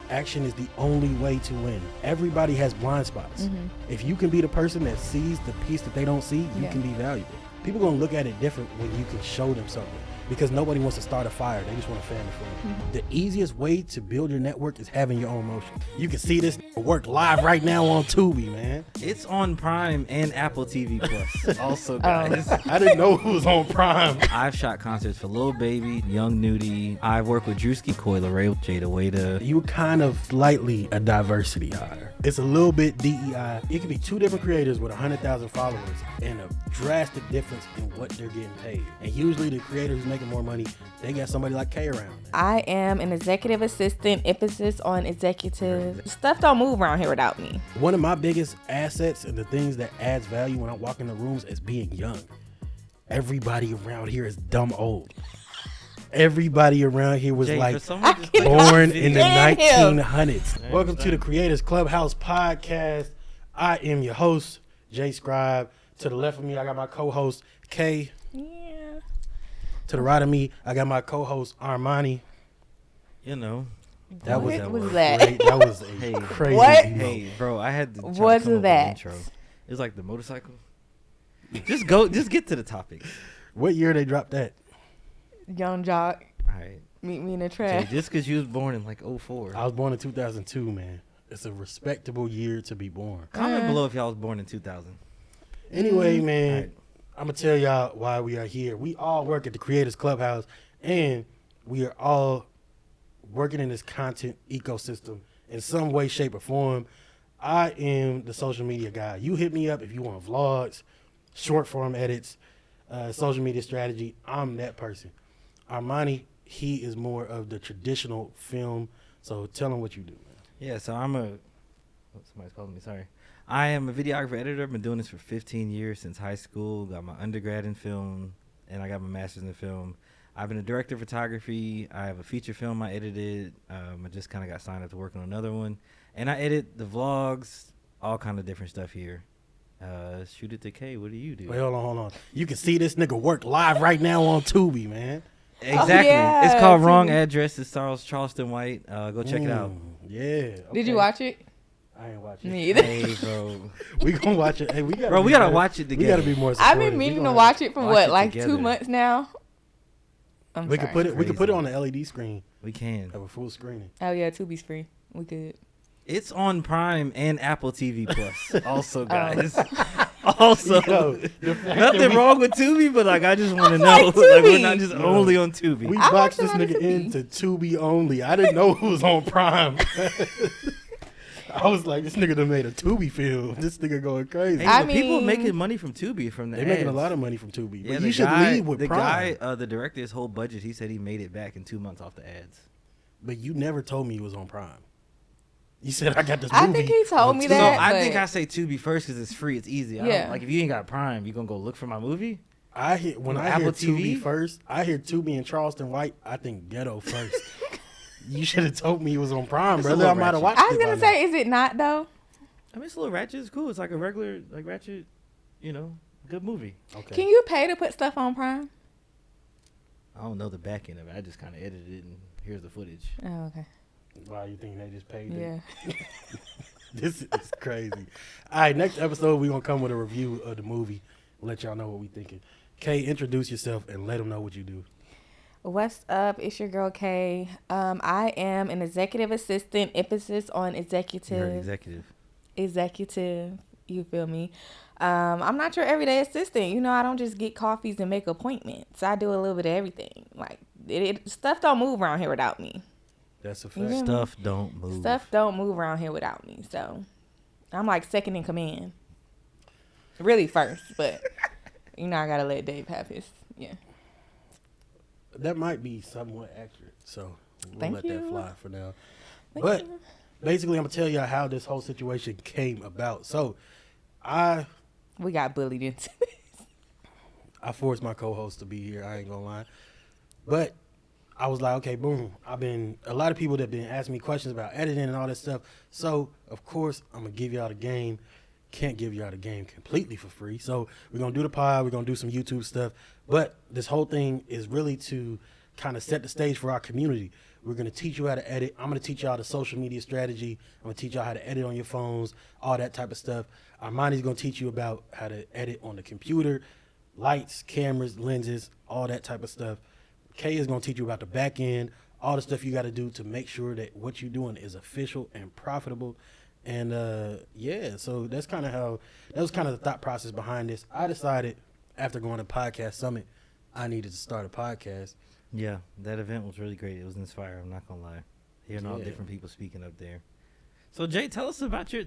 action is the only way to win. Everybody has blind spots. If you can be the person that sees the piece that they don't see, you can be valuable. People gonna look at it different when you can show them something, because nobody wants to start a fire. They just want a family friend. The easiest way to build your network is having your own motion. You can see this work live right now on Tubi, man. It's on Prime and Apple TV Plus. Also, guys. I didn't know who was on Prime. I've shot concerts for Lil Baby, Young Nudie. I've worked with Druski, Coyle Ray, Jada Wada. You kind of slightly a diversity hire. It's a little bit DEI. It could be two different creators with 100,000 followers and a drastic difference in what they're getting paid. And usually the creator who's making more money, they got somebody like K around. I am an executive assistant, emphasis on executive. Stuff don't move around here without me. One of my biggest assets and the things that adds value when I walk in the rooms is being young. Everybody around here is dumb old. Everybody around here was born in the 1900s. Welcome to the Creators Clubhouse podcast. I am your host, Jay Scribe. To the left of me, I got my co-host, Kay. Yeah. To the right of me, I got my co-host, Armani. You know. That was That was a crazy What? intro. Hey, bro, I had to try to What's come up with that? an intro. It was like the motorcycle. Just get to the topic. What year they dropped that? Young Jock, All right. meet me in the Jay, trash. just because you was born in like 04. I was born in 2002, man. It's a respectable year to be born. Comment below if y'all was born in 2000. Anyway, man, All right. I'm going to tell y'all why we are here. We all work at the Creators Clubhouse, and we are all working in this content ecosystem in some way, shape, or form. I am the social media guy. You hit me up if you want vlogs, short form edits, social media strategy. I'm that person. Armani, he is more of the traditional film. So tell him what you do, man. Yeah, so somebody's calling me, sorry. I am a videographer editor. I've been doing this for 15 years since high school. Got my undergrad in film, and I got my master's in film. I've been a director of photography. I have a feature film I edited. I just kind of got signed up to work on another one. And I edit the vlogs, all kind of different stuff here. Shoot it to K. What do you do? Wait, hold on. You can see this nigga work live right now on Tubi, man. Exactly. yeah, It's called Tubi. Wrong Address. It's Charleston White. Go check it out. Yeah. Okay. Did you watch it? I ain't watching Me it. either. Hey, bro. We gonna watch it. Hey, we gotta. Bro, we gotta watch it We together. gotta be more. I've supportive. been We meaning gonna to watch it for watch what, it like together. 2 months now? We could put it. We could put it on Crazy. the LED screen. We can. Have a full screening. Oh yeah, Tubi's free. We could. It's on Prime and Apple TV Plus. Also, guys. Also, Yo, the fact that nothing we- wrong with Tubi, but like I just want to know, like like we're Tubi. not just No. only on Tubi. We I boxed watched this it on nigga Tubi. into Tubi only. I didn't know who was on Prime. I was like, this nigga done made a Tubi film. This nigga going crazy. Hey, I but people mean- making money from Tubi from the They making a ads. lot of money from Tubi. Yeah, But the you should guy, lead with the Prime. guy, the director, his whole budget, he said he made it back in 2 months off the ads. But you never told me you was on Prime. You said I got this movie. I think he told on me Tubi. So that. I but- think I say Tubi first because it's free, it's easy. I don't- Yeah. like if you ain't got Prime, you gonna go look for my movie? When On I hear Apple Tubi TV? first, I hear Tubi and Charleston White. I think Ghetto first. You should have told me he was on Prime, It's a brother. little I might have ratchet. watched I was it by gonna now. say, is it not though? I mean, it's a little ratchet. It's cool. It's like a regular, like ratchet, good movie. Okay. Can you pay to put stuff on Prime? I don't know the back end of it. I just kind of edited it and here's the footage. Oh, okay. Why you think they just paid it? Yeah. This is crazy. All right, next episode we're gonna come with a review of the movie. Let y'all know what we thinking. Kay, introduce yourself and let them know what you do. What's up? It's your girl Kay. I am an executive assistant, emphasis on You're executive. executive. You feel me? I'm not your everyday assistant. You know, I don't just get coffees and make appointments. I do a little bit of everything. Like stuff don't move around here without me. That's a You fact. hear me? Stuff don't move. Stuff don't move around here without me. So I'm like second in command. Really first, but you know I gotta let Dave have his. Yeah. That might be somewhat accurate. So we'll Thank let that you. fly for now. Thank But you. basically, I'm gonna tell y'all how this whole situation came about. So We got bullied into this. I forced my co-host to be here. I ain't gonna lie, but I was like, okay, boom. A lot of people that been asking me questions about editing and all that stuff. So of course I'm gonna give y'all the game. Can't give y'all the game completely for free. So we're gonna do the pod. We're gonna do some YouTube stuff. But this whole thing is really to kind of set the stage for our community. We're going to teach you how to edit. I'm going to teach y'all the social media strategy. I'm going to teach y'all how to edit on your phones, all that type of stuff. Armani's going to teach you about how to edit on the computer, lights, cameras, lenses, all that type of stuff. Kay is going to teach you about the back end, all the stuff you got to do to make sure that what you're doing is official and profitable. And so that was kind of the thought process behind this. I decided after going to Podcast Summit, I needed to start a podcast. Yeah, that event was really great. It was inspiring. I'm not gonna lie. Hearing all different people speaking up there. So Jay, tell us about your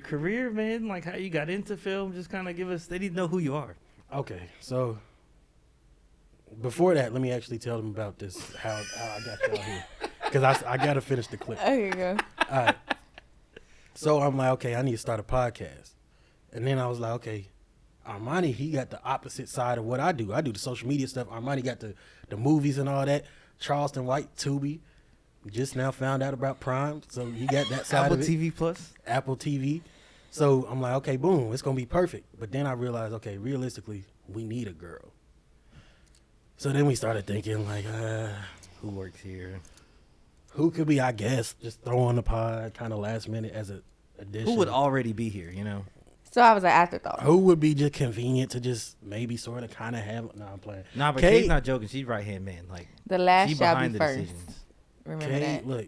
career, man. Like how you got into film. Just kind of give us. They need to know who you are. Okay, so before that, let me actually tell them about this. How I got y'all here, because I gotta finish the clip. Okay, go. All right. So I'm like, okay, I need to start a podcast, and then I was like, okay. Armani, he got the opposite side of what I do. I do the social media stuff. Armani got the movies and all that. Charleston White, Tubi. Just now found out about Prime, so he got that side Apple of it. TV Plus. Apple TV. So I'm like, okay, boom, it's going to be perfect. But then I realized, okay, realistically, we need a girl. So then we started thinking, like, Who works here? who could be, I guess, just throw on the pod kind of last minute as a addition. Who would already be here? You know. So I was an afterthought. Who would be just convenient to just maybe sort of kind of have? No, I'm playing. Nah, but Kay- Kate's not joking. She's right hand man. Like The last she shall behind be the first. decisions. Remember Kay, that. look,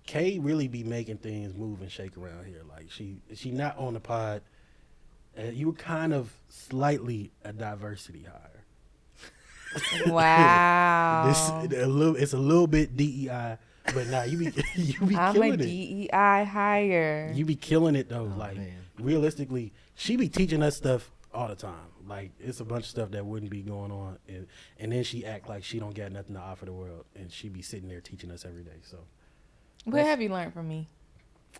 Kay really be making things move and shake around here. Like she not on the pod. You were kind of slightly a diversity hire. Wow. It's a little bit DEI, but nah, you be I'm a killing it. DEI hire. You be killing it though. Oh, like man. realistically, she be teaching us stuff all the time. Like it's a bunch of stuff that wouldn't be going on, and then she act like she don't got nothing to offer the world, and she be sitting there teaching us every day. So What have you learned from me?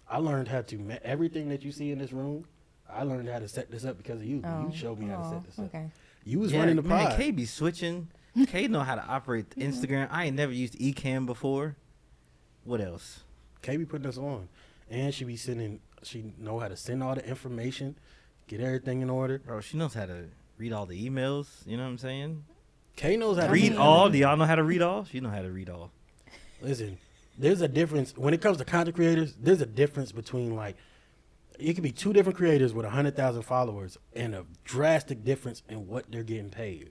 I learned how to everything that you see in this room. I learned how to set this up because of you. Oh. You showed me how to set this up. Okay. You was Yeah, running the man, pod. Kay be switching. Kay know how to operate the Instagram. I ain't never used Ecamm before. What else? Kay be putting us on, and she be sending. She know how to send all the information, get everything in order. Bro, she knows how to read all the emails. You know what I'm saying? Kay knows how to Read mean- all. Do y'all know how to read all? She know how to read all. Listen, there's a difference when it comes to content creators. There's a difference between like it could be two different creators with 100,000 followers and a drastic difference in what they're getting paid.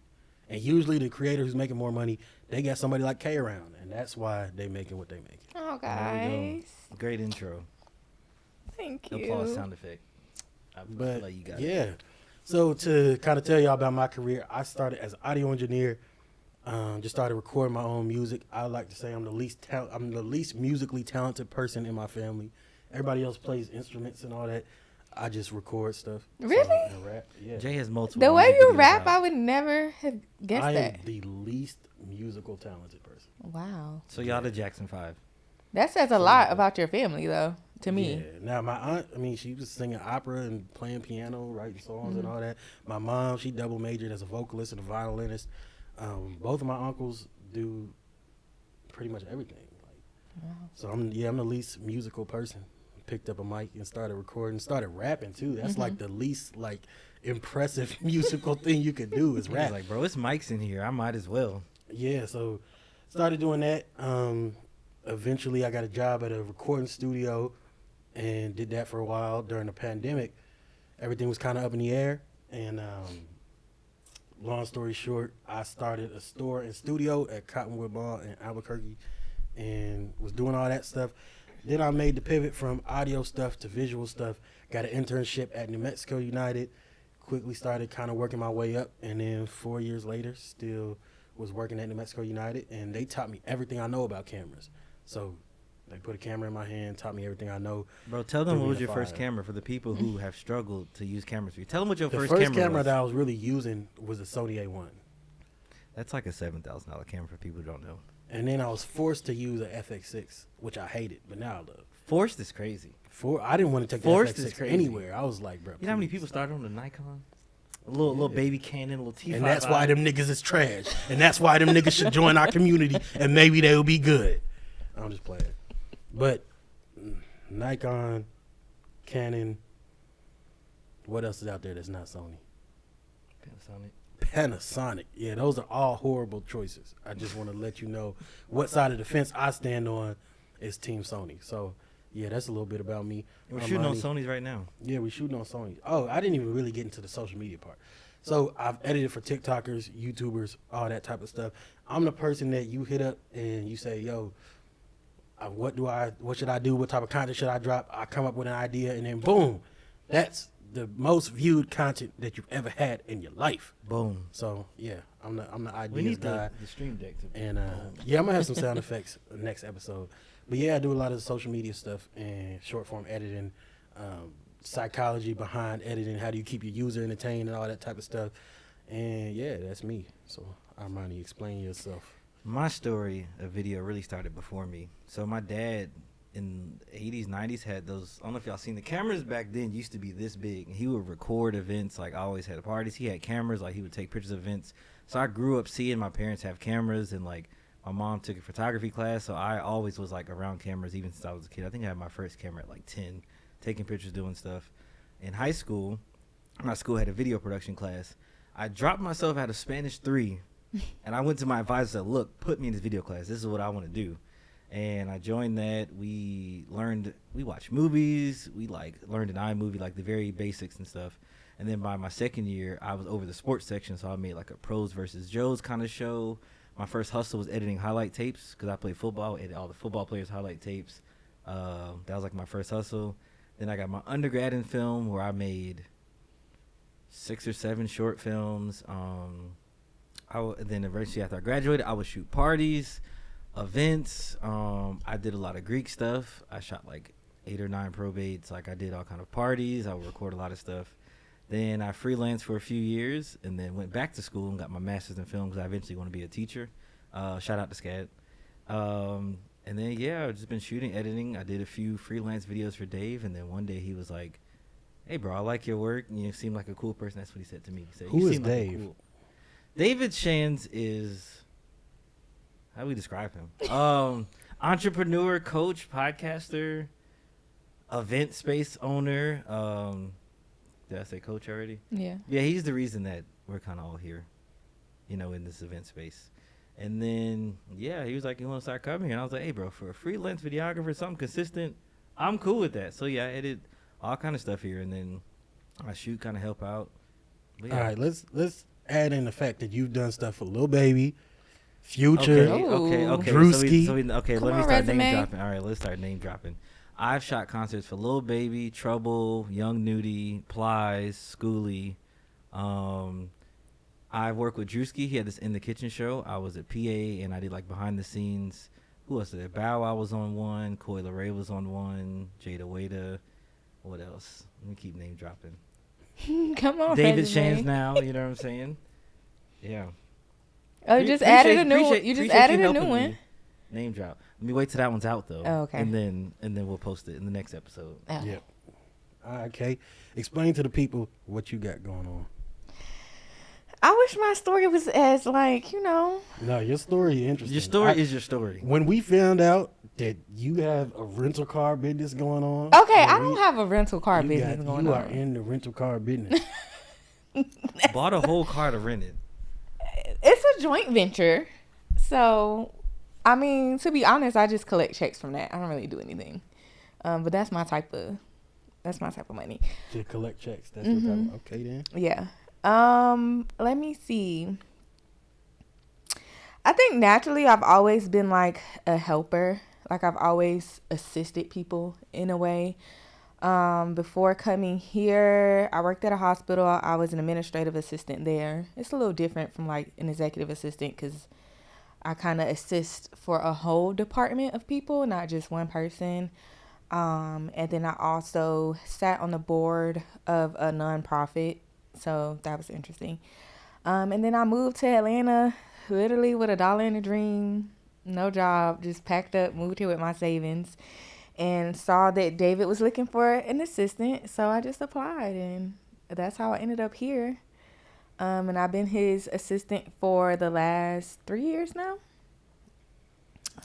And usually the creator who's making more money, they got somebody like Kay around, and that's why they making what they making. Oh, There we guys. go. Great intro. Thank you. Applause sound effect. I feel But like you got yeah, it. so to kind of tell y'all about my career, I started as an audio engineer. Just started recording my own music. I like to say I'm the least musically talented person in my family. Everybody else plays instruments and all that. I just record stuff. Really? And rap. Yeah. Jay has multiple. The way music you videos rap, out. I would never have guessed I am that. the least musical talented person. Wow. So y'all the Jackson 5. That says a lot about your family, though, to me. Yeah. Now my aunt, I mean, she was singing opera and playing piano, writing songs and all that. My mom, she double majored as a vocalist and a violinist. Both of my uncles do pretty much everything. Like, so I'm the least musical person. Picked up a mic and started recording, started rapping too. That's like the least like impressive musical thing you could do is He's rap. like, bro, it's mics in here. I might as well. Yeah, so started doing that. Eventually I got a job at a recording studio and did that for a while. During the pandemic, everything was kind of up in the air, and long story short, I started a store and studio at Cottonwood Mall in Albuquerque and was doing all that stuff. Then I made the pivot from audio stuff to visual stuff. Got an internship at New Mexico United. Quickly started kind of working my way up. And then 4 years later, still was working at New Mexico United. And they taught me everything I know about cameras. So they put a camera in my hand, taught me everything I know. Bro, tell them Put what me was on your first fire. camera for the people who have struggled to use cameras. Tell them what your The first first camera camera was. that I was really using was a Sony A1. That's like a $7,000 camera for people who don't know. And then I was forced to use an FX6, which I hated, but now I love. Forced is crazy. I didn't want to take Forced the is FX6 crazy. anywhere. I was like, bro. You know how many please people stop. started on the Nikon? A little baby Canon, a little T5. And that's why them niggas is trash. And that's why them niggas should join our community, and maybe they'll be good. I'm just playing. But Nikon, Canon, what else is out there that's not Sony? Panasonic. Panasonic. Yeah, those are all horrible choices. I just want to let you know what side of the fence I stand on is Team Sony. So, yeah, that's a little bit about me. We're shooting on Sony's right now. Yeah, we're shooting on Sony. Oh, I didn't even really get into the social media part. So I've edited for TikTokers, YouTubers, all that type of stuff. I'm the person that you hit up and you say, yo, what should I do? What type of content should I drop? I come up with an idea and then boom, that's the most viewed content that you've ever had in your life. Boom. So yeah, I'm the ideas We need guy. the stream deck to And yeah, I'm gonna have some sound effects next episode. But yeah, I do a lot of the social media stuff and short form editing, psychology behind editing. How do you keep your user entertained and all that type of stuff? And yeah, that's me. So Armani, explain yourself. My story of video really started before me. So my dad in the 80s, 90s had those, I don't know if y'all seen the cameras back then used to be this big. And he would record events, like always had parties. He had cameras, like he would take pictures of events. So I grew up seeing my parents have cameras, and like my mom took a photography class. So I always was like around cameras even since I was a kid. I think I had my first camera at like 10, taking pictures, doing stuff. In high school, my school had a video production class. I dropped myself out of Spanish 3. And I went to my advisor and said, look, put me in this video class. This is what I want to do. And I joined that. We watched movies. We learned an iMovie, like the very basics and stuff. And then by my second year, I was over the sports section. So I made like a pros versus Joes kind of show. My first hustle was editing highlight tapes because I played football, edited all the football players' highlight tapes. That was like my first hustle. Then I got my undergrad in film where I made 6 or 7 short films. Then eventually after I graduated, I would shoot parties, events. I did a lot of Greek stuff. I shot like 8 or 9 probates. Like I did all kind of parties. I would record a lot of stuff. Then I freelanced for a few years and then went back to school and got my master's in film because I eventually want to be a teacher. Shout out to SCAD. And then, yeah, I've just been shooting, editing. I did a few freelance videos for Dave. And then one day he was like, hey, bro, I like your work. You seem like a cool person. That's what he said to me. He said, Who is seem like Dave? David Shands is, how do we describe him? Entrepreneur, coach, podcaster, event space owner. Did I say coach already? Yeah. Yeah, he's the reason that we're kind of all here, in this event space. And then, yeah, he was like, you want to start coming here? And I was like, hey, bro, for a freelance videographer, something consistent, I'm cool with that. So, yeah, I edit all kind of stuff here. And then I shoot, kind of help out. But, yeah. All right, let's add in the fact that you've done stuff for Lil Baby, Future, Okay. Druski. Let me start resume. name dropping. All right, let's start name dropping. I've shot concerts for Lil Baby, Trouble, Young Nudie, Plies, Schoolie. I've worked with Druski. He had this In the Kitchen show. I was a PA, and I did like behind the scenes. Who else did it? Bow Wow was on one. Coi Leray was on one. Jada Wada. What else? Let me keep name dropping. Come on, David resume. Shands now. You know what I'm saying? Yeah. Oh, you just added a new one. You just added a new helping one. me name drop. Let me wait till that one's out though. Oh, okay. And then we'll post it in the next episode. Oh. Yep. All right, Kay. Explain to the people what you got going on. I wish my story was as No, your story is interesting. Your story is your story. When we found out that you have a rental car business going on. Okay, I don't have a rental car business You going are on. in the rental car business. Bought a whole car to rent it. It's a joint venture. So, I mean, to be honest, I just collect checks from that. I don't really do anything. But that's my type of money. To collect checks. That's your type of, okay then. Yeah. Let me see. I think naturally I've always been like a helper. Like I've always assisted people in a way. Before coming here, I worked at a hospital. I was an administrative assistant there. It's a little different from like an executive assistant because I kind of assist for a whole department of people, not just one person. And then I also sat on the board of a nonprofit. So that was interesting. And then I moved to Atlanta literally with $1 in a dream, no job, just packed up, moved here with my savings, and saw that David was looking for an assistant. So I just applied, and that's how I ended up here. And I've been his assistant for the last 3 years now.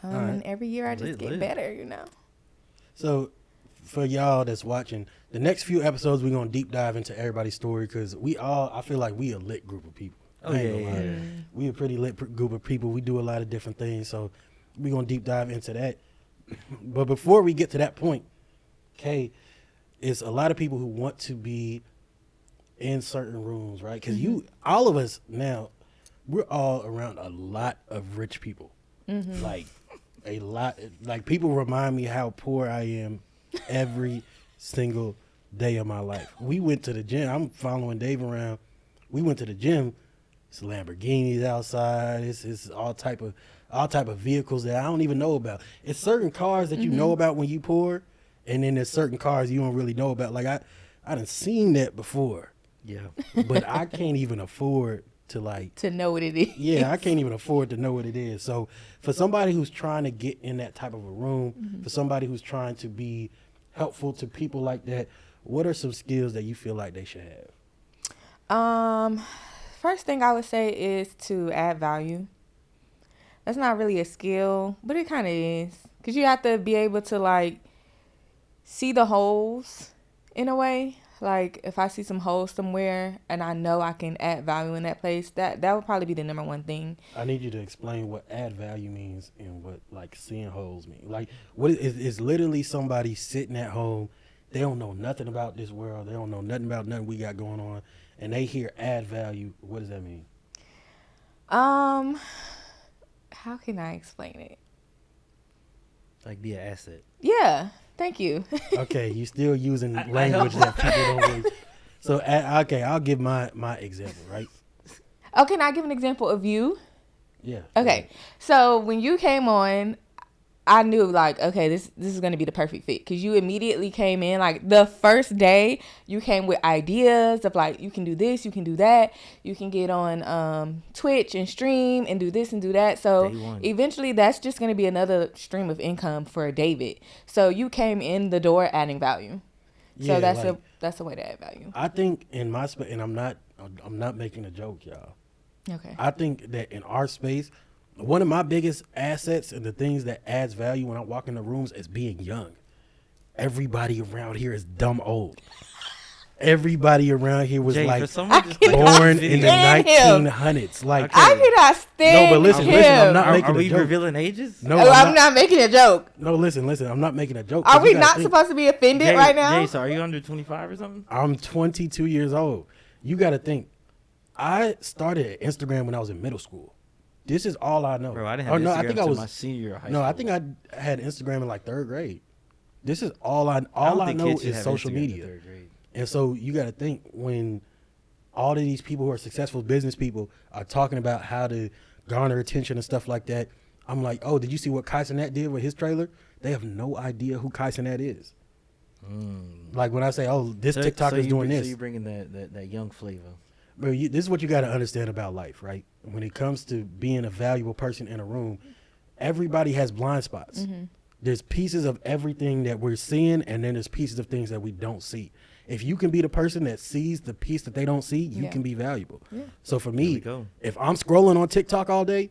And every year I just get better, So for y'all that's watching, the next few episodes we're gonna deep dive into everybody's story because I feel like we a lit group of people. Oh, I ain't yeah, gonna lie. yeah. We a pretty lit group of people. We do a lot of different things, so we're gonna deep dive into that. But before we get to that point, Kay, it's a lot of people who want to be in certain rooms, right? Because all of us now, we're all around a lot of rich people. Like a lot. Like people remind me how poor I am every single day of my life. We went to the gym. I'm following Dave around. We went to the gym. It's Lamborghinis outside. It's all type of vehicles that I don't even know about. It's certain cars that you know about when you poor, and then there's certain cars you don't really know about. Like I done seen that before. Yeah. But I can't even afford to to know what it is. Yeah, I can't even afford to know what it is. So for somebody who's trying to get in that type of a room, for somebody who's trying to be helpful to people like that, what are some skills that you feel like they should have? First thing I would say is to add value. That's not really a skill, but it kind of is. Because you have to be able to, like, see the holes in a way. Like, if I see some holes somewhere and I know I can add value in that place, that would probably be the number one thing. I need you to explain what add value means and what, like, seeing holes mean. Like, what is literally somebody sitting at home. They don't know nothing about this world. They don't know nothing about nothing we got going on. And they hear add value. What does that mean? How can I explain it? Like be an asset. Yeah, thank you. Okay, you still using language that people don't really. So, okay, I'll give my example, right? Oh, can I give an example of you? Yeah. Okay, so when you came on, I knew, like, okay, this is going to be the perfect fit, because you immediately came in, like, the first day, you came with ideas of, like, you can do this, you can do that, you can get on Twitch and stream and do this and do that. So eventually that's just going to be another stream of income for David. So you came in the door adding value. Yeah, So that's a way to add value. I think in my space, and I'm not making a joke, y'all. Okay. I think that in our space, one of my biggest assets and the things that adds value when I walk into rooms is being young. Everybody around here is dumb old. Everybody around here was Jay, like born in the 1900s. Like, Okay. I cannot stand no, but listen, him. I'm not making Are a we joke. revealing ages? No, I'm not making a joke. No, listen, I'm not making a joke. Are 'cause we you gotta not think, supposed to be offended Jay, right now? Jay, so are you under 25 or something? I'm 22 years old. You got to think. I started at Instagram when I was in middle school. This is all I know. Bro, I didn't have no, Instagram I think I until was my senior year of high No, I school. think I had Instagram in like third grade. This is all I don't think know kids should is have social Instagram in media. third grade. And so you got to think, when all of these people who are successful business people are talking about how to garner attention and stuff like that, I'm like, oh, did you see what Kai Cenat did with his trailer? They have no idea who Kai Cenat is. Like when I say, oh, this TikToker is doing this. So you're bringing that young flavor. Bro, this is what you got to understand about life, right? When it comes to being a valuable person in a room, everybody has blind spots. There's pieces of everything that we're seeing, and then there's pieces of things that we don't see. If you can be the person that sees the piece that they don't see, you can be valuable. So for me, if I'm scrolling on TikTok all day,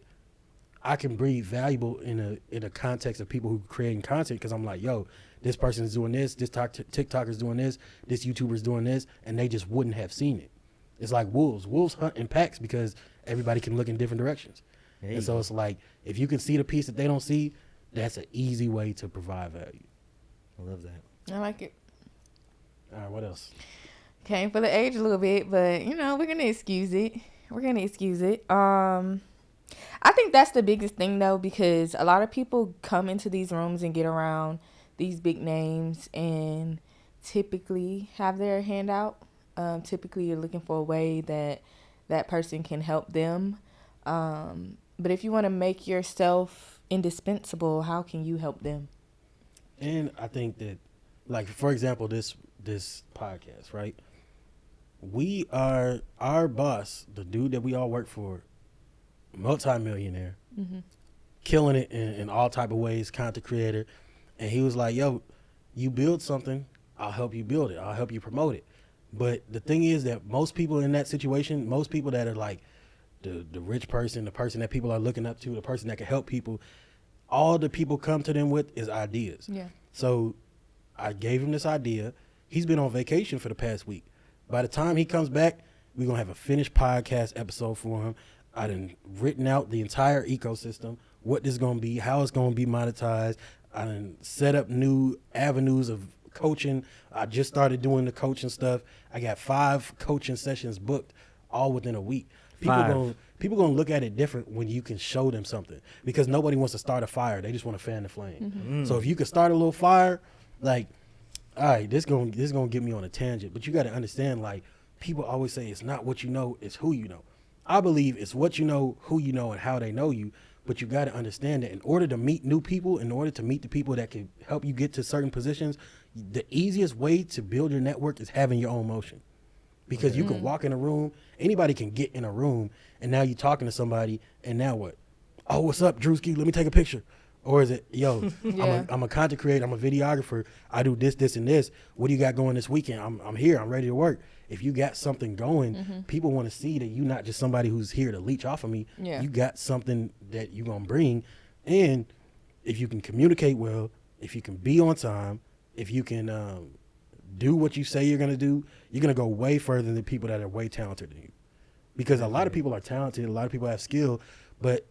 I can be valuable in a context of people who are creating content, because I'm like, yo, this person is doing this TikToker is doing this YouTuber is doing this, and they just wouldn't have seen it. It's like wolves hunt in packs because everybody can look in different directions. And so it's like, if you can see the piece that they don't see, that's an easy way to provide value. I love that. I like it. All right, what else? Came for the age a little bit, but we're gonna excuse it. I think that's the biggest thing though, because a lot of people come into these rooms and get around these big names and typically have their hand out. Typically you're looking for a way that person can help them. But if you want to make yourself indispensable, how can you help them? And I think that, like, for example, this podcast, right? We are, our boss, the dude that we all work for, multi-millionaire, killing it in all type of ways, content creator. And he was like, yo, you build something, I'll help you build it. I'll help you promote it. But the thing is that most people in that situation, most people that are like the rich person, the person that people are looking up to, the person that can help people, all the people come to them with is ideas. Yeah. So I gave him this idea. He's been on vacation for the past week. By the time he comes back, We're going to have a finished podcast episode for him. I done written out the entire ecosystem, what this is going to be, how it's going to be monetized. I done set up new avenues of coaching. I just started doing the coaching stuff. I got 5 coaching sessions booked all within a week. People gonna look at it different when you can show them something, because nobody wants to start a fire. They just want to fan the flame. So if you can start a little fire, like, all right, this gonna get me on a tangent. But you got to understand, like, people always say it's not what you know, it's who you know. I believe it's what you know, who you know, and how they know you. But you got to understand that in order to meet new people, in order to meet the people that can help you get to certain positions, the easiest way to build your network is having your own motion. Because you can walk in a room, anybody can get in a room, and now you're talking to somebody, and now what? Oh, what's up, Druski? Let me take a picture. Or is it, yo, I'm a content creator, I'm a videographer, I do this, this, and this. What do you got going this weekend? I'm here, I'm ready to work. If you got something going, people want to see that you're not just somebody who's here to leech off of me. Yeah. You got something that you're going to bring. And if you can communicate well, if you can be on time, if you can do what you say you're going to do, you're going to go way further than the people that are way talented than you. Because a lot of people are talented, a lot of people have skill, but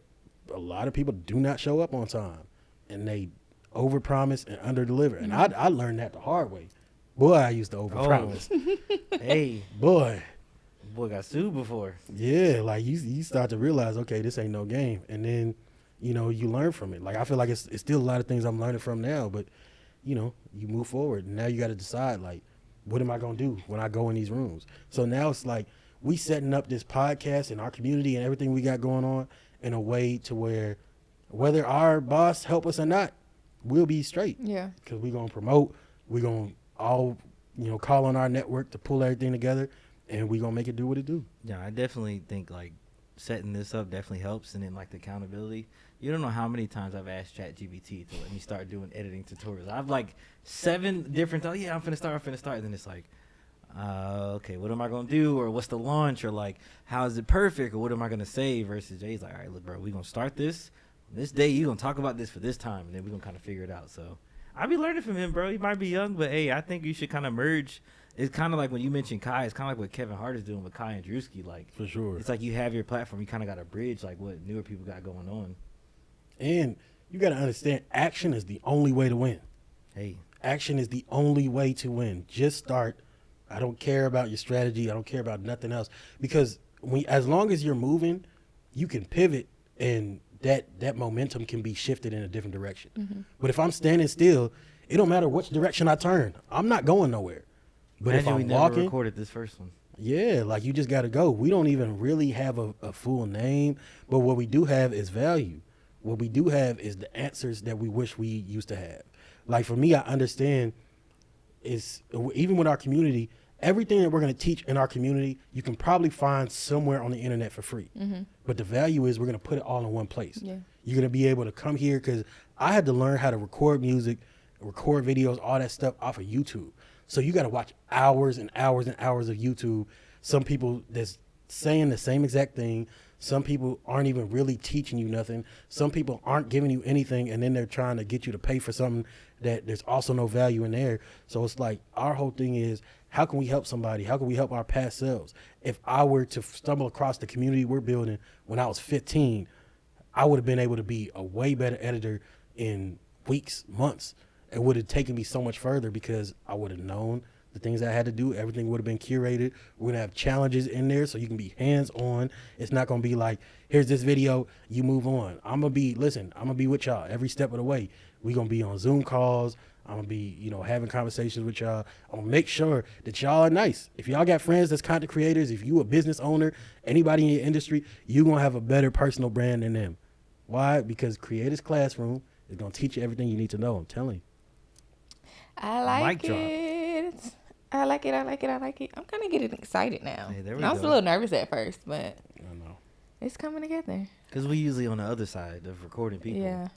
a lot of people do not show up on time, and they overpromise and underdeliver. And I learned that the hard way. Boy, I used to overpromise. Hey, Boy got sued before. Yeah, like you start to realize, okay, this ain't no game. And then, you learn from it. Like, I feel like it's still a lot of things I'm learning from now, but, you move forward. And now you got to decide, like, what am I going to do when I go in these rooms? So now it's like we setting up this podcast and our community and everything we got going on in a way to where whether our boss help us or not, we'll be straight. Yeah. Because we're going to promote. We're going to all, call on our network to pull everything together, and we're going to make it do what it do. Yeah, I definitely think, like, setting this up definitely helps. And then, like, the accountability. You don't know how many times I've asked ChatGPT to let me start doing editing tutorials. I've, like, 7 different, I'm finna start. And then it's like, okay, what am I going to do? Or what's the launch? Or, like, how is it perfect? Or what am I going to say? Versus Jay's like, all right, look, bro, we're going to start this. This day, you're going to talk about this for this time. And then we're going to kind of figure it out. So I be learning from him, bro. He might be young, but, hey, I think you should kind of merge. It's kind of like when you mentioned Kai, it's kind of like what Kevin Hart is doing with Kai and Druski. Like, For sure. It's like you have your platform. You kind of got to bridge, like, what newer people got going on. And you got to understand, action is the only way to win. Hey. Action is the only way to win. Just start. I don't care about your strategy. I don't care about nothing else. Because as long as you're moving, you can pivot, and that momentum can be shifted in a different direction. But if I'm standing still, it don't matter which direction I turn. I'm not going nowhere. But Imagine if we I'm never walking, recorded this first one. yeah, like, you just got to go. We don't even really have a full name, but what we do have is value. What we do have is the answers that we wish we used to have. Like, for me, I understand is even with our community, everything that we're going to teach in our community, you can probably find somewhere on the internet for free. But the value is we're going to put it all in one place. Yeah. You're going to be able to come here, because I had to learn how to record music, record videos, all that stuff off of YouTube. So you got to watch hours and hours and hours of YouTube. Some people that's saying the same exact thing. Some people aren't even really teaching you nothing. Some people aren't giving you anything, and then they're trying to get you to pay for something that there's also no value in there. So it's like, our whole thing is, how can we help somebody? How can we help our past selves? If I were to stumble across the community we're building when I was 15, I would have been able to be a way better editor in weeks, months. It would have taken me so much further, because I would have known the things I had to do. Everything would have been curated. We're going to have challenges in there, so you can be hands-on. It's not going to be like, here's this video, you move on. I'm going to be with y'all every step of the way. We're going to be on Zoom calls. I'm going to be, having conversations with y'all. I'm going to make sure that y'all are nice. If y'all got friends that's content creators, if you a business owner, anybody in your industry, you're going to have a better personal brand than them. Why? Because Creators Classroom is going to teach you everything you need to know. I'm telling you. I like Mic drop. it. I like it. I'm kind of getting excited now. Hey, there we I was go. a little nervous at first, but I know. it's coming together. Because we usually on the other side of recording people. Yeah.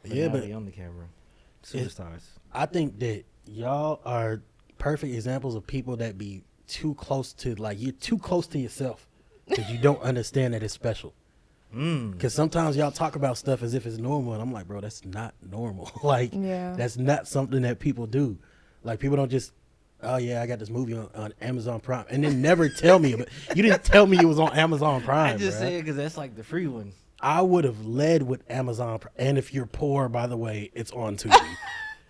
Yeah, now but they on the camera. Superstars. I think that y'all are perfect examples of people that be too close to, like, you're too close to yourself, because you don't understand that it's special. Because sometimes y'all talk about stuff as if it's normal, and I'm like, bro, that's not normal. Like, Yeah. that's not something that people do. Like, people don't just oh yeah, I got this movie on Amazon Prime, and then never tell me. But you didn't tell me it was on Amazon Prime. I just bruh. said because that's like the free one. I would have led with Amazon Prime. And if you're poor, by the way, it's on Tubi.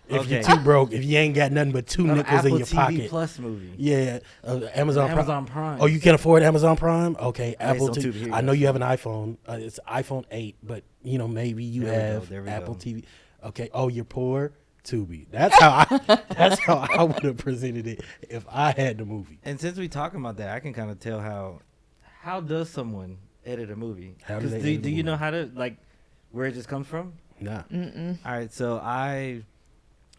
If Okay. you're too broke, if you ain't got nothing but two An nickels Apple in your TV pocket, Plus movie. yeah, Amazon Amazon Prime. Oh, you can afford Amazon Prime? Okay, Apple on TV. Tubi. Here I you know go. you have an iPhone. It's iPhone 8, but maybe you There we go, have there we Apple go. TV. Okay. Oh, you're poor. Tubi. That's how I would have presented it if I had the movie. And since we talking about that, I can kind of tell how does someone edit a movie? How do 'Cause they do edit a you know movie? how to like where it just comes from? Nah. All right, so I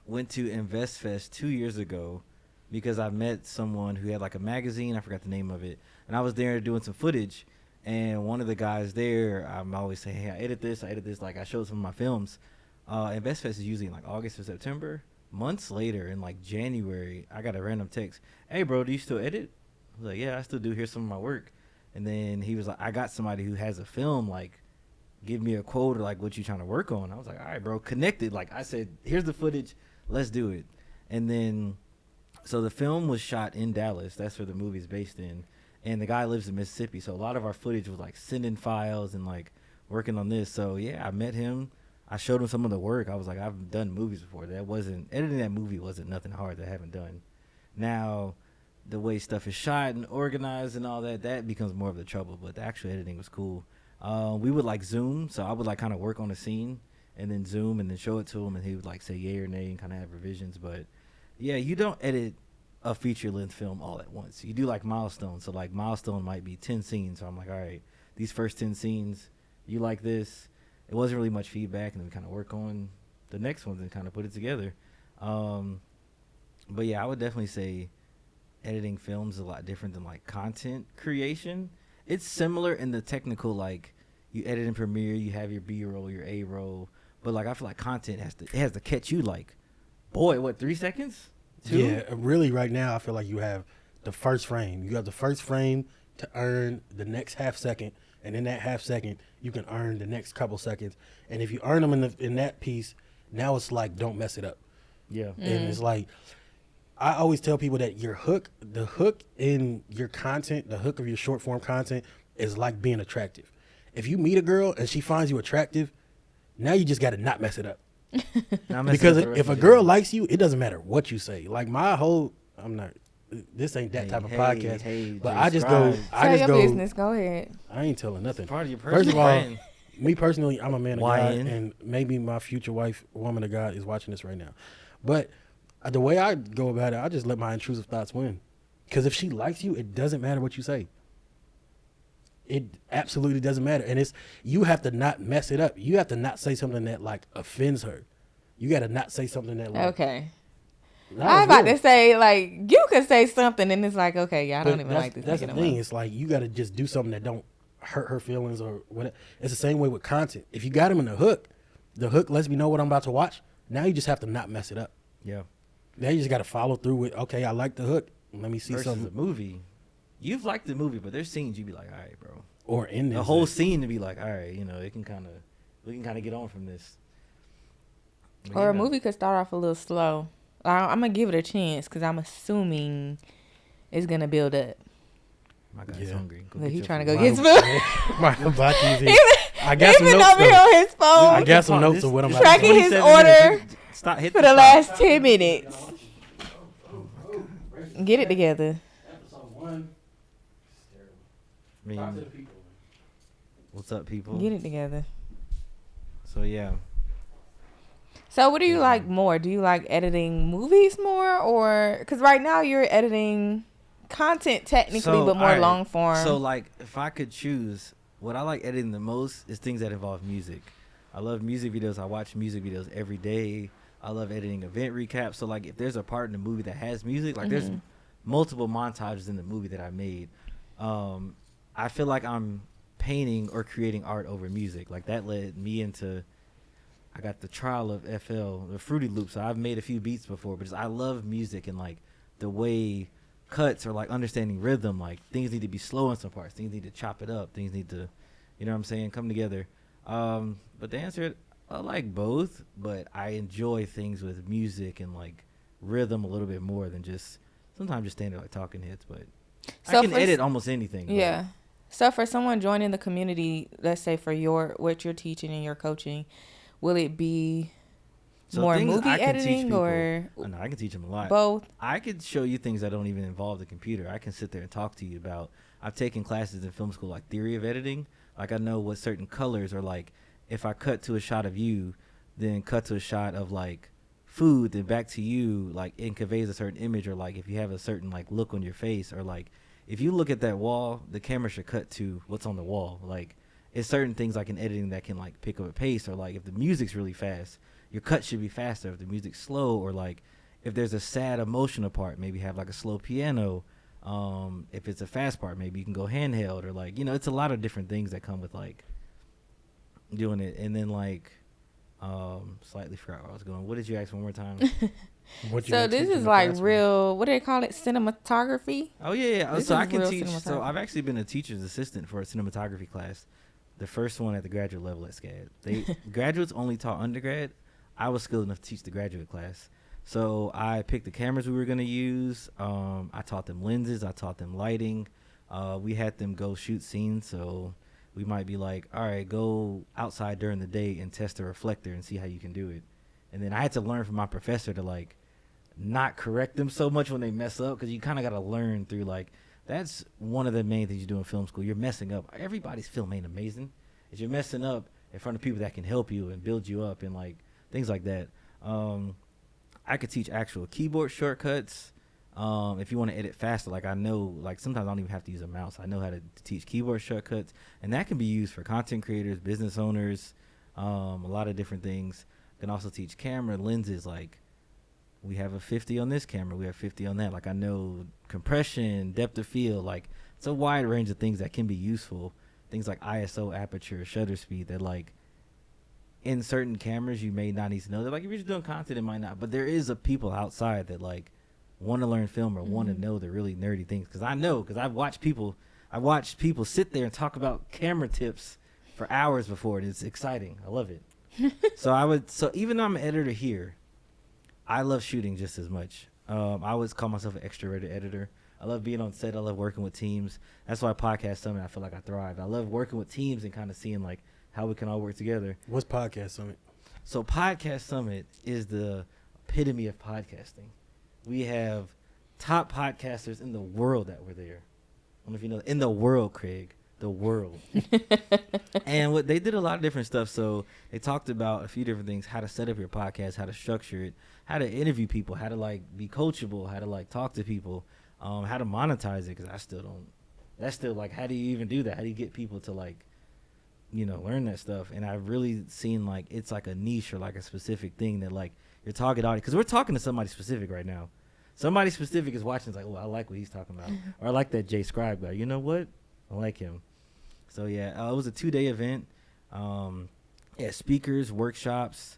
went to InvestFest 2 years ago because I met someone who had like a magazine. I forgot the name of it, and I was there doing some footage. And one of the guys there, I'm always saying, "Hey, I edit this. Like I showed some of my films." InvestFest is usually in like August or September. Months later, in like January, I got a random text. "Hey, bro, do you still edit?" I was like, "Yeah, I still do. Here's some of my work." And then he was like, "I got somebody who has a film. Like, give me a quote or like what you trying to work on." I was like, "All right, bro, connected." Like I said, "Here's the footage. Let's do it." And then, so the film was shot in Dallas. That's where the movie's based in. And the guy lives in Mississippi. So a lot of our footage was like sending files and like working on this. So yeah, I met him. I showed him some of the work. I was like, I've done movies before. Editing that movie wasn't nothing hard that I haven't done. Now, the way stuff is shot and organized and all that becomes more of the trouble. But the actual editing was cool. We would like Zoom. So I would like kind of work on a scene and then Zoom and then show it to him. And he would like say yay or nay and kind of have revisions. But yeah, you don't edit a feature-length film all at once. You do like milestones. So like milestone might be 10 scenes. So I'm like, all right, these first 10 scenes, you like this. It wasn't really much feedback, and then we kind of work on the next ones and kind of put it together. But yeah, I would definitely say editing films is a lot different than like content creation. It's similar in the technical, like you edit in Premiere, you have your B roll, your A roll, but like I feel like content has to catch you like, boy, what 3 seconds? 2? Yeah, really right now I feel like you have the first frame. You have the first frame to earn the next half second, and in that half second you can earn the next couple seconds. And if you earn them in that piece, now it's like don't mess it up. Yeah. And it's like I always tell people that the hook in your content, the hook of your short form content is like being attractive. If you meet a girl and she finds you attractive, now you just got to not mess it up. Because if a girl likes you, it doesn't matter what you say. Like this ain't that type of podcast, but I just go. Tell your business. Go ahead. I ain't telling nothing. Part of your First of all, brand. me personally, I'm a man of God, YN. and maybe my future wife, woman of God, is watching this right now. But the way I go about it, I just let my intrusive thoughts win. Because if she likes you, it doesn't matter what you say. It absolutely doesn't matter. And you have to not mess it up. You have to not say something that like offends her. You got to not say something that like. Okay. Nah, I was it's about real. to say, like, you could say something and it's like, okay, yeah, I don't But even like this. That's nigga the no thing. more. It's like you got to just do something that don't hurt her feelings or whatever. It's the same way with content. If you got him in the hook lets me know what I'm about to watch. Now you just have to not mess it up. Yeah. Now you just got to follow through with, okay, I like the hook. Let me see Versus something. a movie. You've liked the movie, but there's scenes you'd be like, all right, bro. Or in this. The whole scene to be like, all right, we can kind of get on from this. But Or a yeah. movie could start off a little slow. I'm going to give it a chance because I'm assuming it's going to build up. My guy's Yeah. hungry. Go Look, get he your trying to food. go get some food. My hibachi's here. I got some Even notes. over here Though. on his phone I got some notes of what I'm about Tracking to his 27 order minutes. Stop. Hit for the stop. last 10 minutes. Get it together. Episode 1. I mean, people. what's up, people? Get it together. So yeah. So what do you like more? Do you like editing movies more, or because right now you're editing content technically, but more alright. long form? So like, if I could choose, what I like editing the most is things that involve music. I love music videos. I watch music videos every day. I love editing event recaps. So like, if there's a part in the movie that has music, like there's multiple montages in the movie that I made. I feel like I'm painting or creating art over music. Like that led me into. I got the trial of FL, the Fruity Loops. So I've made a few beats before, but I love music and like the way cuts or like understanding rhythm. Like things need to be slow in some parts. Things need to chop it up. Things need to, you know what I'm saying, come together. But the answer, I like both, but I enjoy things with music and like rhythm a little bit more than just sometimes just standing like talking heads, but So I can for edit almost anything. but- Yeah. So for someone joining the community, let's say for what you're teaching and your coaching, will it be So more things movie I can teach editing people- or I know I can teach them a lot. both? I could show you things that don't even involve the computer. I can sit there and talk to you about. I've taken classes in film school like theory of editing. Like I know what certain colors are like. If I cut to a shot of you, then cut to a shot of like food, then back to you, like it conveys a certain image, or like if you have a certain like look on your face, or like if you look at that wall, the camera should cut to what's on the wall. Like it's certain things like in editing that can like pick up a pace, or like if the music's really fast, your cut should be faster. If the music's slow, or like if there's a sad emotional part, maybe have like a slow piano. If it's a fast part, maybe you can go handheld, or like, you know, it's a lot of different things that come with like doing it. And then like slightly forgot where I was going. What did you ask one more time? What you So gonna this teach in is the like classroom? real, what do they call it? Cinematography? Oh yeah. This So I is can real teach. So cinematography. I've actually been a teacher's assistant for a cinematography class, the first one at the graduate level at SCAD. They graduates only taught undergrad. I was skilled enough to teach the graduate class. So I picked the cameras we were going to use. I taught them lenses. I taught them lighting. We had them go shoot scenes. So we might be like, all right, go outside during the day and test a reflector and see how you can do it. And then I had to learn from my professor to like not correct them so much when they mess up, because you kind of got to learn through like, that's one of the main things you do in film school. You're messing up. Everybody's film ain't amazing. Is you're messing up in front of people that can help you and build you up and like things like that. I could teach actual keyboard shortcuts. If you want to edit faster, like I know, like sometimes I don't even have to use a mouse. I know how to teach keyboard shortcuts, and that can be used for content creators, business owners, a lot of different things. Can also teach camera lenses. Like we have a 50 on this camera, we have 50 on that. Like I know compression, depth of field. Like it's a wide range of things that can be useful. Things like ISO, aperture, shutter speed. That like in certain cameras you may not need to know. They're like if you're just doing content, it might not. But there is a people outside that like want to learn film or want to know the really nerdy things. Because I know, because I've watched people sit there and talk about camera tips for hours before it. It's exciting. I love it. So even though I'm an editor here, I love shooting just as much. I always call myself an extroverted editor. I love being on set. I love working with teams. That's why Podcast Summit, I feel like I thrive. I love working with teams and kind of seeing like how we can all work together. What's Podcast Summit? So Podcast Summit is the epitome of podcasting. We have top podcasters in the world that were there. I don't know if you know, in the world, Craig, the world. And what they did a lot of different stuff. So they talked about a few different things: how to set up your podcast, how to structure it, how to interview people, how to like be coachable, how to like talk to people, how to monetize it. Because I still don't. That's still like, how do you even do that? How do you get people to like, you know, learn that stuff? And I've really seen like it's like a niche or like a specific thing that like your target audience. Because we're talking to somebody specific right now. Somebody specific is watching. It's like, oh, I like what he's talking about, or I like that Jay Scribe guy. You know what? I like him. So yeah, it was a 2-day event. Yeah, speakers, workshops.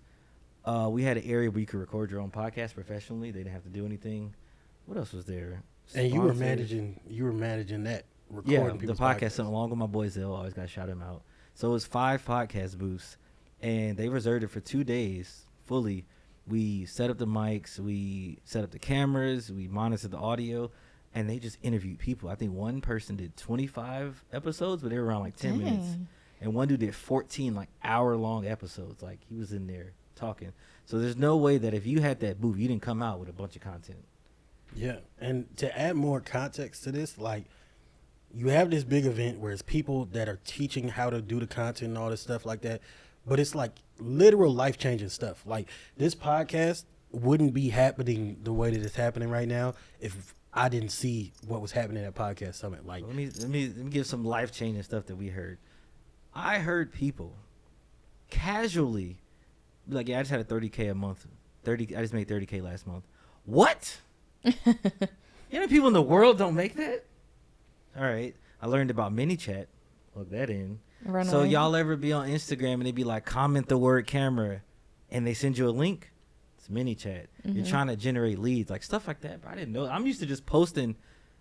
We had an area where you could record your own podcast professionally. They didn't have to do anything. What else was there? And you were Sponsors. managing that. Yeah, Recording the people's podcast along with my boy Zell. Always got to shout him out. So it was 5 podcast booths, and they reserved it for 2 days fully. We set up the mics, we set up the cameras, we monitored the audio, and they just interviewed people. I think one person did 25 episodes, but they were around like 10 minutes. And one dude did 14 like hour-long episodes. Like he was in there talking. So there's no way that if you had that booth, you didn't come out with a bunch of content. Yeah, and to add more context to this, like you have this big event where it's people that are teaching how to do the content and all this stuff like that, but it's like literal life-changing stuff. Like this podcast wouldn't be happening the way that it's happening right now if I didn't see what was happening at Podcast Summit. Like, Let me give some life-changing stuff that we heard. I heard people casually be like, yeah, I just had a 30K a month. I just made 30K last month. What? You know, people in the world don't make that? All right. I learned about ManyChat. Plug that in. So y'all ever be on Instagram and they be like, comment the word camera, and they send you a link? It's ManyChat. You're trying to generate leads, like stuff like that. But I didn't know. I'm used to just posting,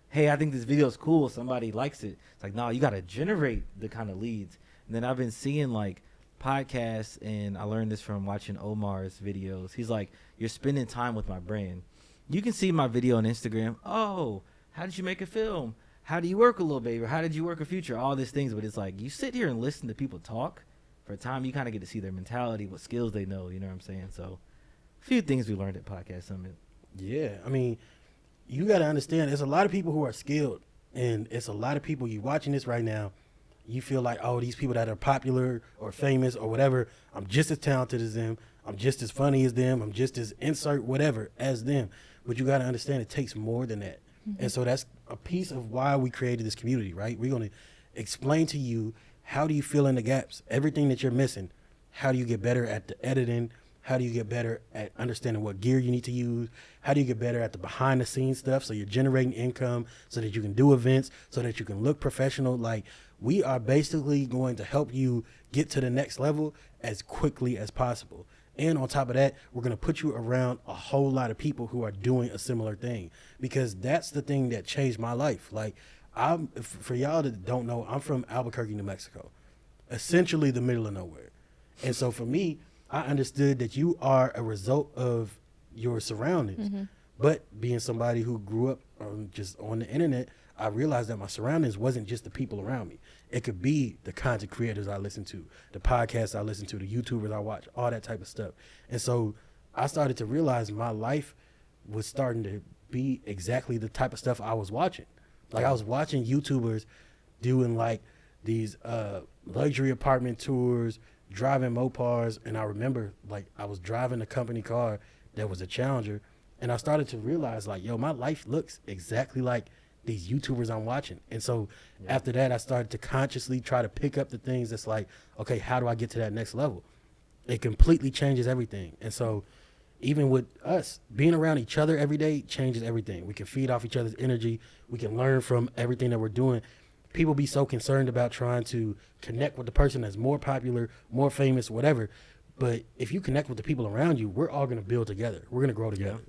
hey, I think this video is cool. Somebody likes it. It's like, no, you got to generate the kind of leads. And then I've been seeing like podcasts, and I learned this from watching Omar's videos. He's like, you're spending time with my brand. you can see my video on Instagram. Oh, how did you make a film? How do you work a Lil Baby? Or how did you work a Future? All these things, but it's like you sit here and listen to people talk for a time. You kind of get to see their mentality, what skills they know. You know what I'm saying? So, a few things we learned at Podcast Summit. Yeah, I mean, you got to understand, there's a lot of people who are skilled, and it's a lot of people, you watching this right now, you feel like, oh, these people that are popular or famous or whatever, I'm just as talented as them, I'm just as funny as them, I'm just as insert whatever as them. But you got to understand, it takes more than that. Mm-hmm. And so that's a piece of why we created this community, right? We're going to explain to you, how do you fill in the gaps, everything that you're missing. How do you get better at the editing? How do you get better at understanding what gear you need to use? How do you get better at the behind the scenes stuff so you're generating income so that you can do events, so that you can look professional? Like, we are basically going to help you get to the next level as quickly as possible. And on top of that, we're going to put you around a whole lot of people who are doing a similar thing, because that's the thing that changed my life. Like, for y'all that don't know, I'm from Albuquerque, New Mexico, essentially the middle of nowhere. And so for me, I understood that you are a result of your surroundings. Mm-hmm. But being somebody who grew up just on the internet, I realized that my surroundings wasn't just the people around me. It could be the content creators I listen to, the podcasts I listen to, the YouTubers I watch, all that type of stuff. And so I started to realize my life was starting to be exactly the type of stuff I was watching. Like, I was watching YouTubers doing like these luxury apartment tours, driving Mopars, and I remember, like, I was driving a company car that was a Challenger, and I started to realize, like, yo, my life looks exactly like these YouTubers I'm watching. And so after that, I started to consciously try to pick up the things that's like, okay, how do I get to that next level? It completely changes everything. And so even with us, being around each other every day changes everything. We can feed off each other's energy. We can learn from everything that we're doing. People be so concerned about trying to connect with the person that's more popular, more famous, whatever. But if you connect with the people around you, we're all going to build together. We're going to grow together.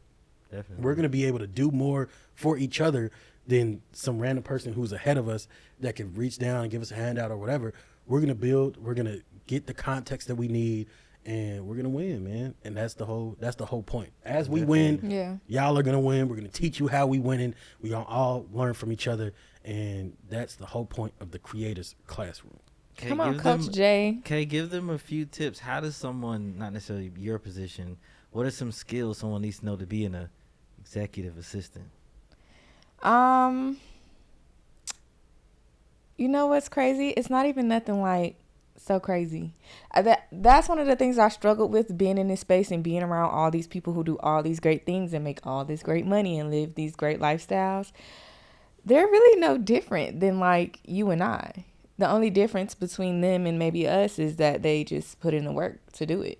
Yeah, definitely. We're going to be able to do more for each other than some random person who's ahead of us that can reach down and give us a handout or whatever. We're going to build. We're going to get the context that we need, and we're going to win, man. And that's the whole point. As we win, y'all are going to win. We're going to teach you how we winning. We're going to all learn from each other. And that's the whole point of the Creators Classroom. Come on, Coach Jay. Okay, give them a few tips. How does someone, not necessarily your position, what are some skills someone needs to know to be an executive assistant? You know what's crazy? It's not even nothing like so crazy. That's one of the things I struggled with, being in this space and being around all these people who do all these great things and make all this great money and live these great lifestyles. They're really no different than like you and I. The only difference between them and maybe us is that they just put in the work to do it.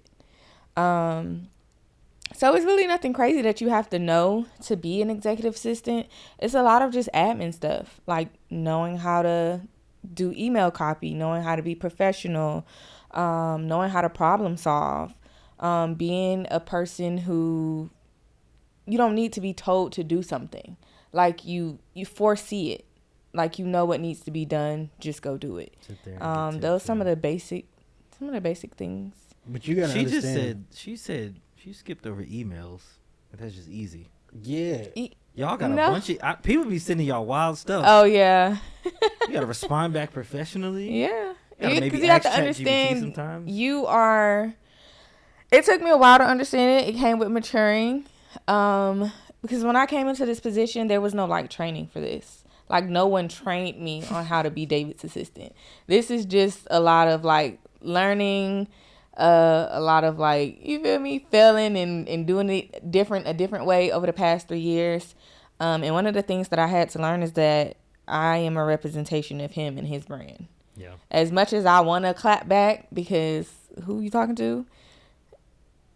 So it's really nothing crazy that you have to know to be an executive assistant. It's a lot of just admin stuff, like knowing how to do email copy, knowing how to be professional, knowing how to problem solve, being a person who you don't need to be told to do something. Like you foresee it, like you know what needs to be done. Just go do it. Those some of the basic things. But you gotta understand. She said she skipped over emails. That's just easy. Yeah. Y'all got a bunch of people be sending y'all wild stuff. Oh yeah. You gotta respond back professionally. Yeah. Because you have to understand. It took me a while to understand it. It came with maturing. Because when I came into this position, there was no like training for this. Like, no one trained me on how to be David's assistant. This is just a lot of like learning, a lot of like, you feel me, failing and doing it a different way over the past 3 years. And one of the things that I had to learn is that I am a representation of him and his brand. Yeah. As much as I want to clap back, because who you talking to?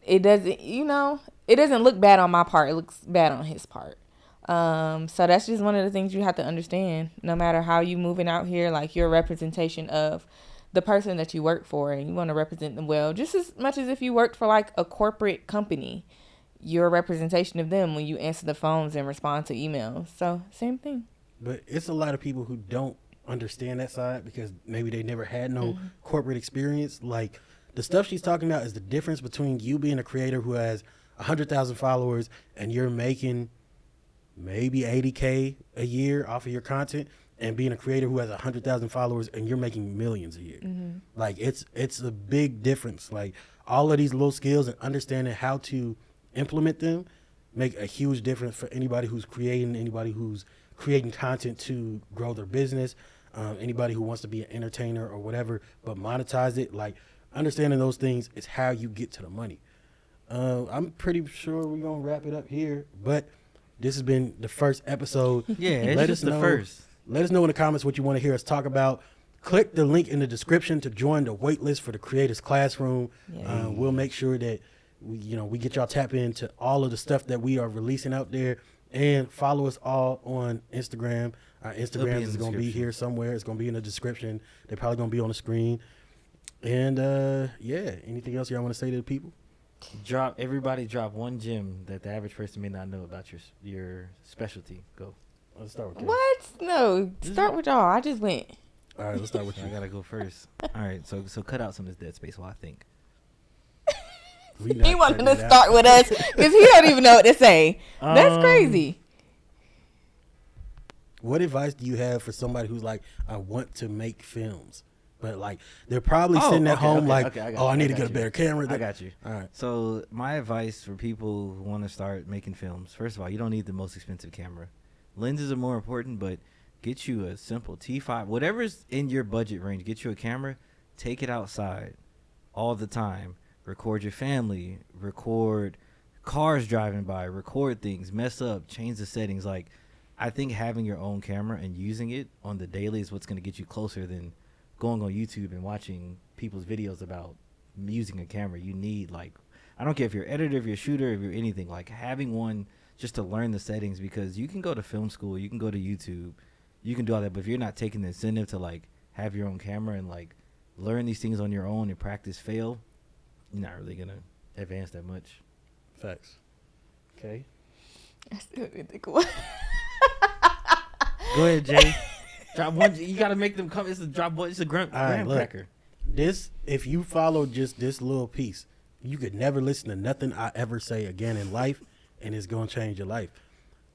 It doesn't look bad on my part. It looks bad on his part. So that's just one of the things you have to understand. No matter how you moving out here, like, you're a representation of the person that you work for, and you want to represent them well, just as much as if you worked for like a corporate company. You're a representation of them when you answer the phones and respond to emails. So same thing. But it's a lot of people who don't understand that side because maybe they never had no corporate experience. Like, the stuff she's talking about is the difference between you being a creator who has 100,000 followers and you're making maybe 80K a year off of your content, and being a creator who has 100,000 followers and you're making millions a year. Like it's a big difference. Like all of these little skills and understanding how to implement them make a huge difference for anybody who's creating content to grow their business, anybody who wants to be an entertainer or whatever, but monetize it. Like understanding those things is how you get to the money. I'm pretty sure we're going to wrap it up here, but this has been the first episode. Yeah, it's just the first. Let us know in the comments what you want to hear us talk about. Click the link in the description to join the wait list for the Creators Classroom. Yeah. We'll make sure that we get y'all tap into all of the stuff that we are releasing out there, and follow us all on Instagram. Our Instagram is going to be here somewhere. It's going to be in the description. They're probably going to be on the screen. And anything else y'all want to say to the people? Everybody drop one gem that the average person may not know about your specialty. Go. Let's start with Kay. What? No, start with y'all. I just went. All right, let's start with you. I gotta go first. All right, so cut out some of this dead space while I think. He wanted to start with us because he don't even know what to say. That's crazy. What advice do you have for somebody who's like, I want to make films, but like they're probably sitting at home I need to get a better camera. I got you. All right. So my advice for people who want to start making films: first of all, you don't need the most expensive camera. Lenses are more important, but get you a simple T5, whatever's in your budget range. Get you a camera, take it outside all the time. Record your family, record cars driving by, record things, mess up, change the settings. Like, I think having your own camera and using it on the daily is what's going to get you closer than going on YouTube and watching people's videos about using a camera. You need, like, I don't care if you're an editor, if you're a shooter, if you're anything, like having one just to learn the settings, because you can go to film school, you can go to YouTube, you can do all that, but if you're not taking the incentive to like have your own camera and like learn these things on your own and practice fail, you're not really gonna advance that much. Facts. Okay. I still didn't think what. Go ahead, Jay. Drop one. You gotta make them come. It's a drop one. It's a graham cracker. This, if you follow just this little piece, you could never listen to nothing I ever say again in life, and it's gonna change your life.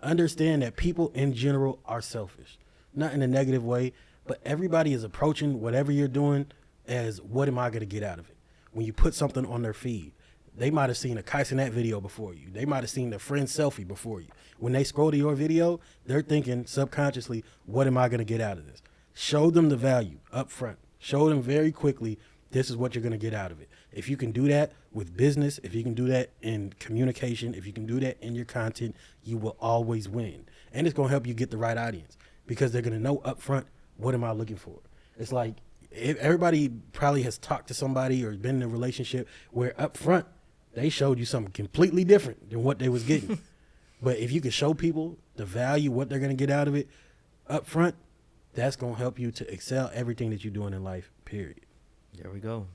Understand that people in general are selfish, not in a negative way, but everybody is approaching whatever you're doing as, what am I gonna get out of it? When you put something on their feed, they might have seen a Kaisenet video before you. They might have seen a friend selfie before you. When they scroll to your video, they're thinking subconsciously, what am I going to get out of this? Show them the value up front. Show them very quickly, this is what you're going to get out of it. If you can do that with business, if you can do that in communication, if you can do that in your content, you will always win. And it's going to help you get the right audience, because they're going to know up front, what am I looking for? It's like, everybody probably has talked to somebody or been in a relationship where up front they showed you something completely different than what they was getting. But if you can show people the value, what they're going to get out of it up front, that's going to help you to excel everything that you're doing in life, period. There we go.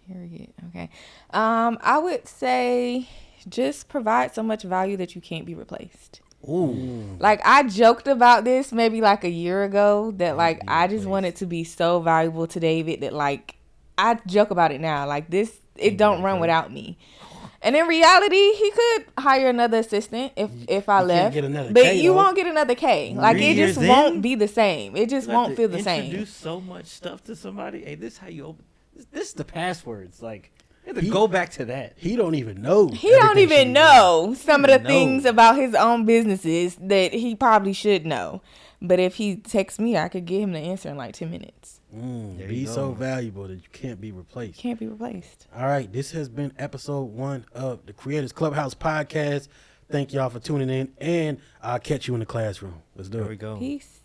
Period. Okay. I would say just provide so much value that you can't be replaced. Ooh. Like, I joked about this maybe like a year ago that like I just wanted to be so valuable to David that like I joke about it now. Like, this, it don't run without me. And in reality, he could hire another assistant if I left. But you won't get another K. Like, it just won't be the same. It just won't feel the same. Introduce so much stuff to somebody. Hey, this is how you open. This is the passwords. Like, you have to go back to that. He don't even know. He don't even know some of the things about his own businesses that he probably should know. But if he texts me, I could get him the answer in like 10 minutes. Be so valuable that you can't be replaced. Can't be replaced. All right. This has been episode 1 of the Creators Clubhouse podcast. Thank y'all for tuning in, and I'll catch you in the classroom. Let's do it. There we go. Peace.